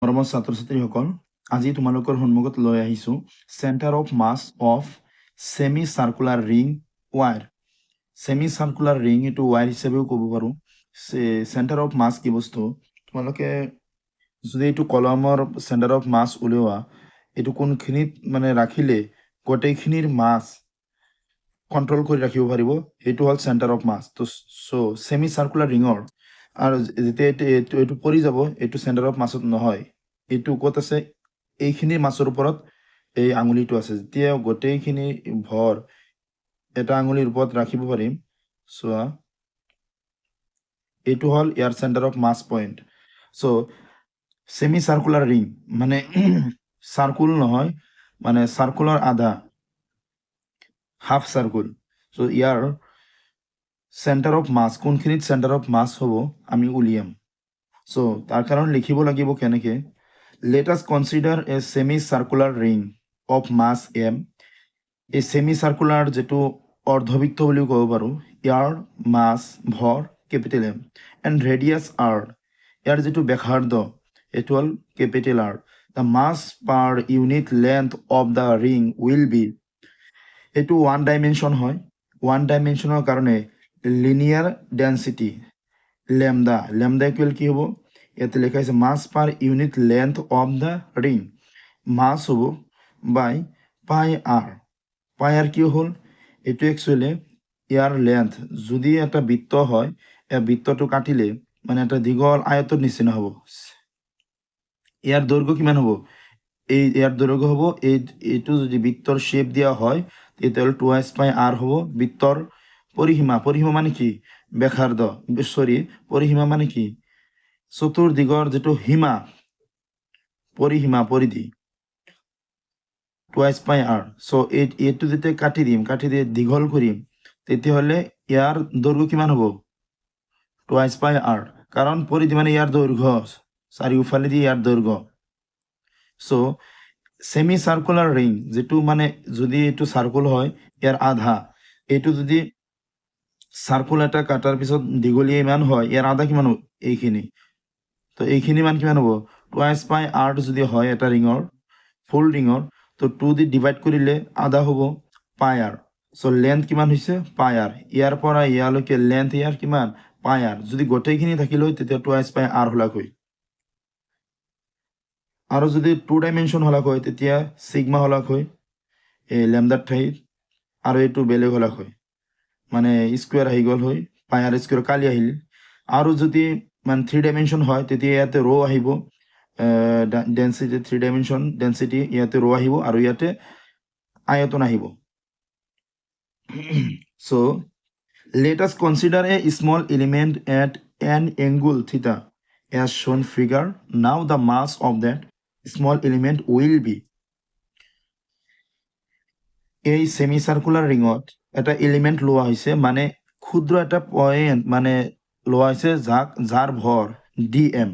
মৰমৰ ছাত্ৰ-ছাত্ৰীসকল, আজি তোমালোকৰ সন্মুখত লৈ আহিছোঁ centre of mass of semi circular ring wire. Semi circular ring এইটো ৱায়াৰ হিচাপেও ক'ব পাৰোঁ। চেণ্টাৰ অফ মাছ কি বস্তু? তোমালোকে যদি এইটো কলমৰ চেণ্টাৰ অফ মাছ উলিওৱা, এইটো কোনখিনিত মানে ৰাখিলে গোটেইখিনিৰ মাছ কণ্ট্ৰল কৰি ৰাখিব পাৰিব, সেইটো হ'ল চেণ্টাৰ অফ মাছ। তো ছেমি চাৰ্কুলাৰ ৰিঙৰ আৰু যেতিয়া এইটো পৰি যাব, এইটো চেণ্টাৰ অফ মাছত নহয়। এইটো ক'ত আছে? এইখিনি মাছৰ ওপৰত এই আঙুলিটো আছে। যেতিয়া গোটেইখিনি ভৰ এটা আঙুলিৰ ওপৰত ৰাখিব পাৰিম, চোৱা এইটো হ'ল ইয়াৰ centre of mass point. Semi circular ring মানে চাৰ্কুল নহয়, মানে চাৰ্কুলৰ আধা, হাফ চাৰ্কুল। ইয়াৰ চেণ্টাৰ অফ মাছ কোনখিনিত চেণ্টাৰ অফ মাছ হ'ব আমি উলিয়াম। তাৰ কাৰণে লিখিব লাগিব কেনেকে। Let us consider a semi circular ring of mass M. এই ছেমি চাৰ্কুলাৰ যিটো অৰ্ধবৃত্ত বুলিও ক'ব পাৰোঁ, ইয়াৰ মাছ ভৰ capital M and radius R, ইয়াৰ যিটো ব্যাসাৰ্ধ এইটো হ'ল capital R. The mass per unit length of the ring will be, এইটো ওৱান ডাইমেনশ্যন হয়। ওৱান ডাইমেনশ্যনৰ কাৰণে linear density lambda, lambda equal কি হ'ব? ইয়াতে লেখা আছে mass per unit length of the ring, মাছ হ'ব বাই পাই আৰ। পাই আৰ কি হ'ল? এইটো একচুৱেলি ইয়াৰ লেন্থ। যদি এটা বৃত্ত হয়, এই বৃত্তটো কাটিলে মানে এটা দীঘল আয়তৰ নিচিনা হ'ব। ইয়াৰ দৈৰ্ঘ্য কিমান হ'ব? ইয়াৰ দৈৰ্ঘ্য হ'ব এইটো যদি বৃত্তৰ শ্বেপ দিয়া হয় তেতিয়াহ'লে 2s পাই আৰ হ'ব বৃত্তৰ পৰিসীমা। পৰিসীমা মানে কি? ব্যাসাৰ্ধ। পৰিসীমা মানে কি? চতুৰ্দিগৰ যিটো সীমা, পৰিসীমা, পৰিধি 2s পাই আৰ। এইটো যেতিয়া কাটি দিয়ে দীঘল কৰিম, তেতিয়াহ'লে ইয়াৰ দৈৰ্ঘ্য কিমান হ'ব? 2s পাই আৰ। কাৰণ পৰিধি মানে ইয়াৰ দৈৰ্ঘ্য, চাৰিওফালেদি ইয়াৰ দৈৰ্ঘ্য। ছেমি চাৰ্কুলাৰ ৰিং যিটো মানে যদি এইটো চাৰ্কুল হয়, ইয়াৰ আধা, এইটো যদি চাৰ্কুল এটা কাটাৰ পিছত দীঘলীয়া ইমান হয়, ইয়াৰ আধা কিমান হ'ব? এইখিনি। তো এইখিনি মান কিমান হ'ব? 2s পাই আৰ যদি হয় এটা ৰিঙৰ, ফুল ৰিঙৰ, তো 2 দি ডিভাইড কৰিলে আধা হ'ব পাই আৰ। লেন্থ কিমান হৈছে? পাই আৰ। ইয়াৰ পৰা ইয়ালৈকে লেন্থ ইয়াৰ কিমান? পাই আৰ। যদি গোটেইখিনি থাকিল হয় তেতিয়া 2s পাই আৰ হলাক হয়। আৰু যদি 2 ডাইমেনশ্যন হলাক হয় তেতিয়া চিগমা হলাক হয় এই লেমডাৰ ঠাইত, আৰু এইটো বেলেগ হলাক হয়, মানে স্কুৱেৰ আহি গ'ল হয়, পাই আৰ স্কুৱেৰ কালি আহিল। আৰু যদি মানে 3 ডাইমেনশ্যন হয় তেতিয়া ইয়াতে ৰ' আহিব, ডেন্সিটি 3 ডাইমেনশ্যন ডেন্সিটি, ইয়াতে ৰ' আহিব আৰু ইয়াতে আয়তন আহিব। let us consider a small element at an angle theta as shown figure. Now the mass of that small element will be, এই সেমি সার্কুলার রিঙত এটা এলিমেন্ট লোৱা হৈছে, মানে ক্ষুদ্ৰ এটা পয়েন্ট মানে লোৱা হৈছে যাৰ ভৰ dm।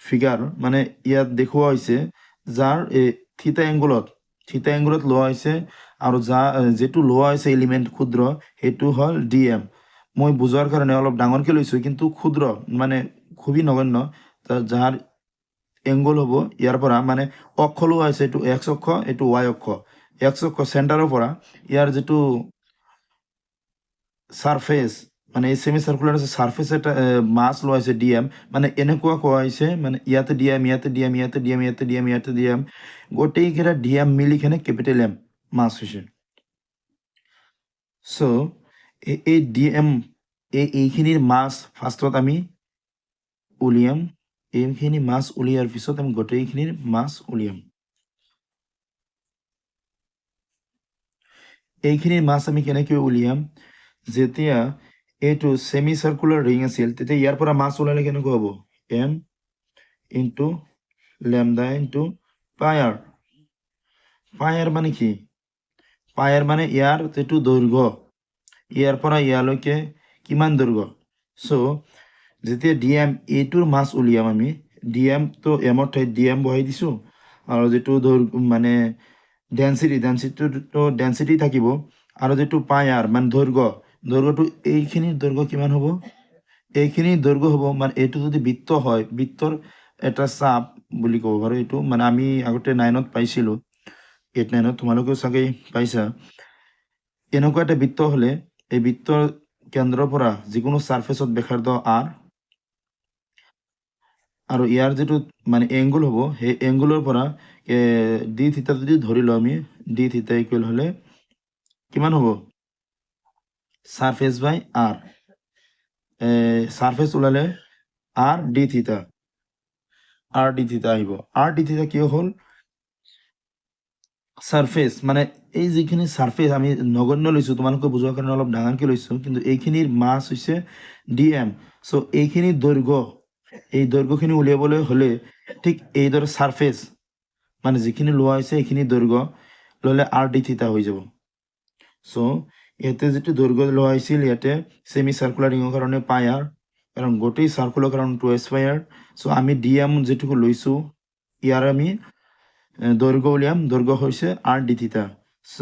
ফিগাৰ মানে ইয়াত দেখুওৱা হৈছে যাৰ থিটা এংগলত লোৱা হৈছে, আৰু যেটো লোৱা হৈছে এলিমেন্ট ক্ষুদ্ৰ সেইটো হ'ল dm। মই বুজাৰ কাৰণে অলপ ডাঙৰকে লৈছো, কিন্তু ক্ষুদ্ৰ মানে খুবই নগণ্য। যাৰ এংগল হ'ব ইয়াৰ পৰা মানে অক্ষ লোৱা হৈছে, এইটো x অক্ষ, এইটো y অক্ষ। x অক্ষ চেণ্টাৰৰ পৰা ইয়াৰ যেটো সাৰফেস, মানে এই সেমি সাৰ্কুলাৰ সাৰফেস এটা মাস লোৱা হৈছে dm, মানে এনেকুৱা কোৱা হৈছে মানে ইয়াতে dm, ইয়াতে dm, ইয়াতে dm, ইয়াতে dm, ইয়াতে dm, গোটেইকেইটা dm মিলিকেনে কেপিটেল m মাস হৈছে। এই dm এইখিনিৰ মাস ফাৰ্ষ্টত আমি উলিয়াম। এইখিনি মাস উলিয়াৰ পিছত আমি গোটেইখিনিৰ মাস উলিয়াম। এইখিনিৰ মাস আমি কেনেকৈ উলিয়াম? যেতিয়া এইটো সেমি সাৰ্কুলাৰ ৰিং আছিল তেতিয়া ইয়াৰ পৰা মাস ওলালে কেনেকৈ হ'ব? m ইনটু ল্যামডা ইনটু পাই আৰ। পাই আৰ মানে কি? পাই আৰ মানে ইয়াৰ যেটো দৈৰ্ঘ্য, ইয়াৰ পৰা ইয়ালৈকে কিমান দৈৰ্ঘ্য। যেতিয়া dm এইটোৰ মাস উলিয়াম আমি, dm তো m ৰ ঠাইত dm বহাই দিছো, আৰু যেটো মানে ডেন্সিটি থাকিব, আৰু যেটো পাই আৰ মানে দৈৰ্ঘ্যটো এইখিনিৰ দৈৰ্ঘ্য কিমান হ'ব? এইখিনিৰ দৈৰ্ঘ্য হ'ব, মানে এইটো যদি বৃত্ত হয়, বৃত্তৰ এটা চাপ বুলি ক'ব পাৰোঁ এইটো মানে আমি আগতে 9ত পাইছিলোঁ 8, 9ত তোমালোকেও চাগে পাইছা এনেকুৱা এটা বৃত্ত হ'লে এই বৃত্তৰ কেন্দ্ৰৰ পৰা যিকোনো ছাৰ্ফেচত ব্যাসাৰ্ধ r আৰু ইয়াৰ যিটো মানে এংগুল হ'ব সেই এংগুলৰ পৰা ডি থিটা যদি ধৰি লওঁ আমি ডি থিটা ইকুৱেল হ'লে কিমান হ'ব ছাৰ্ফেচ বাই r ছাৰ্ফেচ ওলালে r d থিটা আহিব r d থিটা কিয় হ'ল ছাৰ্ফেচ মানে এই যিখিনি ছাৰ্ফেচ আমি নগণ্য লৈছোঁ তোমালোকে বুজোৱাৰ কাৰণে অলপ ডাঙৰকৈ লৈছোঁ কিন্তু এইখিনিৰ মাছ হৈছে dm চ' এইখিনি দৈৰ্ঘ্য এই দৈৰ্ঘ্যখিনি উলিয়াবলৈ হ'লে ঠিক এইদৰে ছাৰ্ফেচ মানে যিখিনি লোৱা হৈছে এইখিনি দৈৰ্ঘ্য ল'লে r d থিটা হৈ যাব চ' ইয়াতে যিটো দৈৰ্ঘ্য লোৱা হৈছিল ইয়াতে ছেমি চাৰ্কুলাৰ ৰিঙৰ কাৰণে পাই r কাৰণ গোটেই চাৰ্কুলৰ কাৰণে 2s পাই r চ' আমি dm যিটো লৈছোঁ ইয়াৰ আমি দৈৰ্ঘ্য উলিয়াম দৈৰ্ঘ্য হৈছে r d থিটা চ'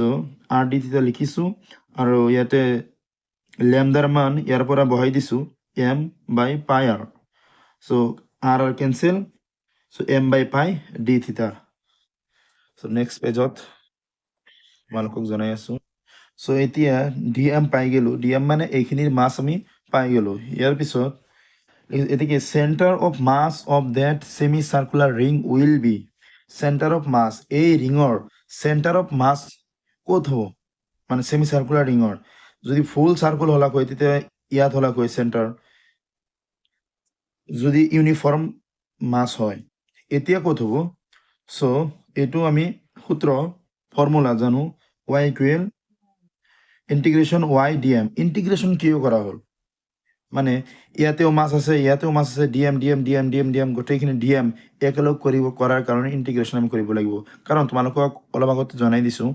r d থিটা লিখিছোঁ আৰু ইয়াতে লেমডাৰ মান ইয়াৰ পৰা বহাই দিছোঁ m by pi r so' r cancel so' m by pi d থিটা চ' নেক্সট পেজত তোমালোকক জনাই আছোঁ চ' এতিয়া dm পাই গ'লোঁ dm মানে এইখিনিৰ মাছ আমি পাই গ'লোঁ ইয়াৰ পিছত এদিকে centre of mass of that semi circular ring will be centre of mass এই ৰিঙৰ সেন্টাৰ অফ মাস ক'ত হ'ব মানে সেমি সাৰ্কুলাৰ ৰিঙৰ যদি ফুল সার্কুল হলাকৈ তেতিয়া ইয়াত হলাকৈ সেন্টার যদি ইউনিফর্ম মাস হয় এতিয়া ক'ত হ'ব সো এইটো আমি সূত্র ফর্মুলা জানো y ইকুৱেল ইন্টিগ্ৰেশন y dm ইন্টিগ্ৰেশন কিয় কৰা হ'ল মানে ইয়াতেও মাছ আছে ডিএম গোটেইখিনি ডিএম একেলগ কৰাৰ কাৰণে ইন্টিগ্ৰেশ্যন আমি কৰিব লাগিব কাৰণ তোমালোকক অলপ আগতে জনাই দিছোঁ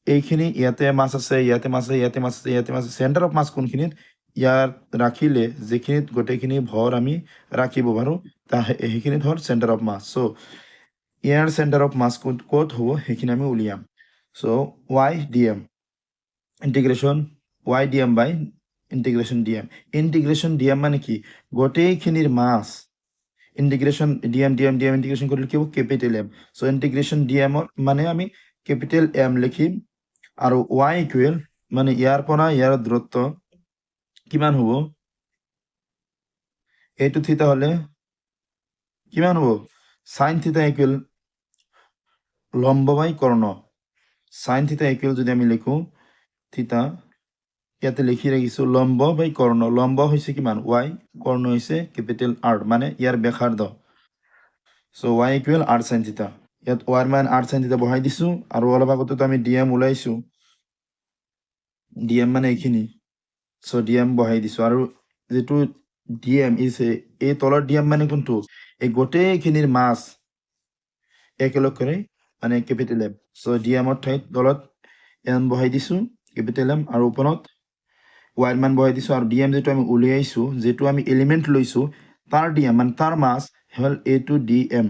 এইখিনি ইয়াতে মাছ আছে ইয়াতে মাছ আছে চেণ্টাৰ অফ মাছ কোনখিনিত ইয়াত ৰাখিলে যিখিনিত গোটেইখিনি ভৰ আমি ৰাখিব পাৰোঁ সেইখিনি ধৰ চেণ্টাৰ অফ মাছ চ' ইয়াৰ চেণ্টাৰ অফ মাছ ক'ত হ'ব সেইখিনি আমি উলিয়াম so' y d m integration y d m by integration dm integration dm মানে কি গোটেইখিনির মাস ইন্টিগ্রেশন ডিএম ইন্টিগ্রেশন করলে কি হ'ব capital M so integration dm মানে আমি ক্যাপিটাল এম লিখিম আৰু y ইকুৱেল মানে ইয়াৰ পৰা ইয়াৰ দূৰত্ব কিমান হ'ব এইটো থিতা হ'লে কিমান হ'ব সাইন থিতা ইকুৱেল লম্ব বাই কৰ্ণ সাইন থিতা ইকুৱেল যদি আমি লিখো থিতা ইয়াতে লিখি ৰাখিছোঁ লম্ব বাই কৰ্ণ লম্ব হৈছে কিমান y কৰ্ণ হৈছে ক্যাপিটাল r মানে ইয়াৰ ব্যাসাৰ্ধ চ' y ইকুৱেল r sin থিতা ইয়াত y মান r sin থিতা বহাই দিছোঁ আৰু অলপ আগতে আমি dm ওলাইছোঁ dm মানে এইখিনি চ' dm বহাই দিছোঁ আৰু যেটো dm ইছে এই তলৰ dm মানে কোনটো এই গোটেইখিনিৰ মাছ একেলগ কৰি মানে ক্যাপিটাল m চ' dm ৰ ঠাইত তলত m বহাই দিছোঁ ক্যাপিটাল m আৰু ওপৰত y মান বহাই দিছোঁ আৰু dm যেটো আমি উলিয়াইছোঁ যেটো আমি এলিমেন্ট লৈছোঁ তাৰ dm মানে তাৰ মাছ হ'ল a to dm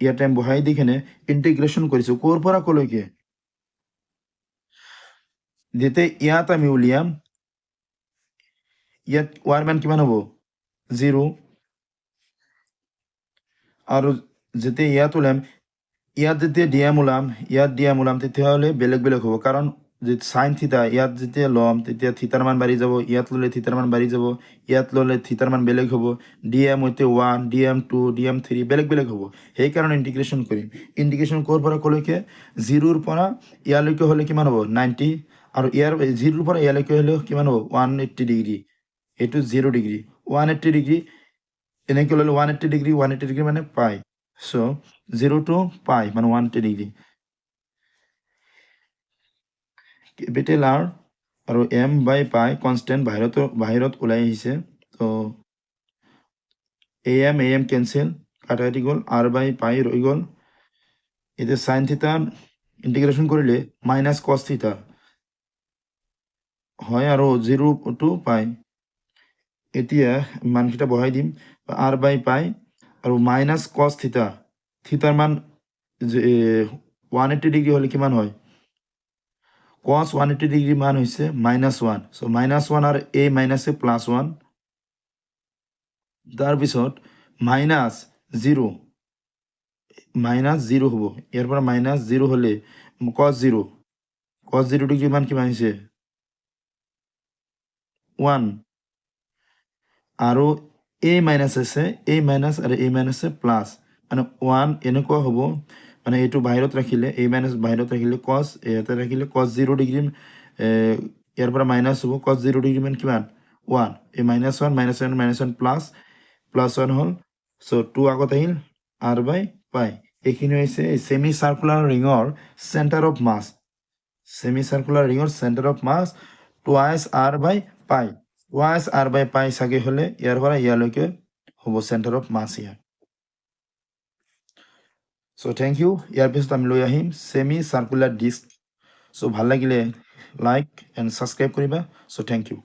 ইয়াতে আমি বহাই দি কেনে ইন্টিগ্ৰেশ্যন কৰিছোঁ ক'ৰ পৰা ক'লৈকে যেতিয়া ইয়াত আমি উলিয়াম ইয়াত y মান কিমান হ'ব 0 আৰু যেতিয়া ইয়াত উলাম ইয়াত যেতিয়া dm উলাম তেতিয়াহ'লে বেলেগ বেলেগ হ'ব কাৰণ যে সাইন থিতা ইয়াত যেতিয়া ল'ম তেতিয়া থিতাৰ মান বাঢ়ি যাব ইয়াত ল'লে থিতাৰ মান বাঢ়ি যাব ইয়াত ল'লে থিতাৰ মান বেলেগ হ'ব dm হইতে 1 dm 2 dm 3 বেলেগ বেলেগ হ'ব সেইকাৰণে ইন্টিগ্ৰেশ্যন কৰিম ইন্টিগ্ৰেশ্যন ক'ৰ পৰা ক'লৈকে 0 ৰ পৰা ইয়ালৈকে হ'লে কিমান হ'ব 90 আৰু ইয়াৰ 0 ৰ পৰা ইয়ালৈকে হ'লে কিমান হ'ব 180 ডিগ্ৰী এইটো 0 ডিগ্ৰী 180 ডিগ্ৰী এনেকৈ ল'লে 180 ডিগ্ৰী মানে পাই চ' 0 to পাই মানে 180 ডিগ্ৰী কেপিটেল R আৰু m বাই পাই কনষ্টেণ্ট বাহিৰত ওলাই আহিছে তো am কেঞ্চেল কাটি গ'ল r বাই পাই ৰৈ গ'ল এতিয়া সাইন থিতা ইন্টিগ্ৰেশ্যন কৰিলে মাইনাছ কস থিতা হয় আৰু 0 to পাই এতিয়া মানকেইটা বহাই দিম r বাই পাই আৰু মাইনাছ কস থিতা থিতাৰ মান 180 ডিগ্ৰী হ'লে কিমান হয় cos 180 ডিগ্ৰী মান হৈছে -1 সো -1 আৰু a মাইনাছে +1 তাৰ পিছত মাইনাছ 0 -0 হ'ব ইয়াৰ পৰা -0 হ'লে cos 0 ডিগ্ৰী মান কিমান হৈছে 1 আৰু a মাইনাছ আছে a মাইনাছ আৰু a মাইনাছে প্লাছ মানে 1 এনেকুৱা হ'ব মানে এইটো বাহিৰত ৰাখিলে a মাইনাছ বাহিৰত ৰাখিলে cos ইয়াতে ৰাখিলে cos 0 ডিগ্ৰী ইয়াৰ পৰা মাইনাছ হ'ব cos 0 ডিগ্ৰী মান কিমান 1 এই -1 -1 +1 হ'ল সো 2 আগত আহিল r/পাই এইখিনি হৈছে সেমি সার্কুলার ৰিঙৰ centre of mass semi circular ৰিঙৰ সেন্টাৰ অফ মাস টুৱাইস r/পাই টুৱাইস r/পাই সাগে হলে ইয়াৰ পৰা ইয়ালৈকে হ'ব সেন্টাৰ অফ মাস ইয়াৰ সো থ্যাংক ইউ ইয়াৰ পিছত আমি লৈ আহিম সেমি সাৰ্কুলাৰ ডিস্ক সো ভাল লাগিলে লাইক এন্ড সাবস্ক্ৰাইব কৰিবা সো থ্যাংক ইউ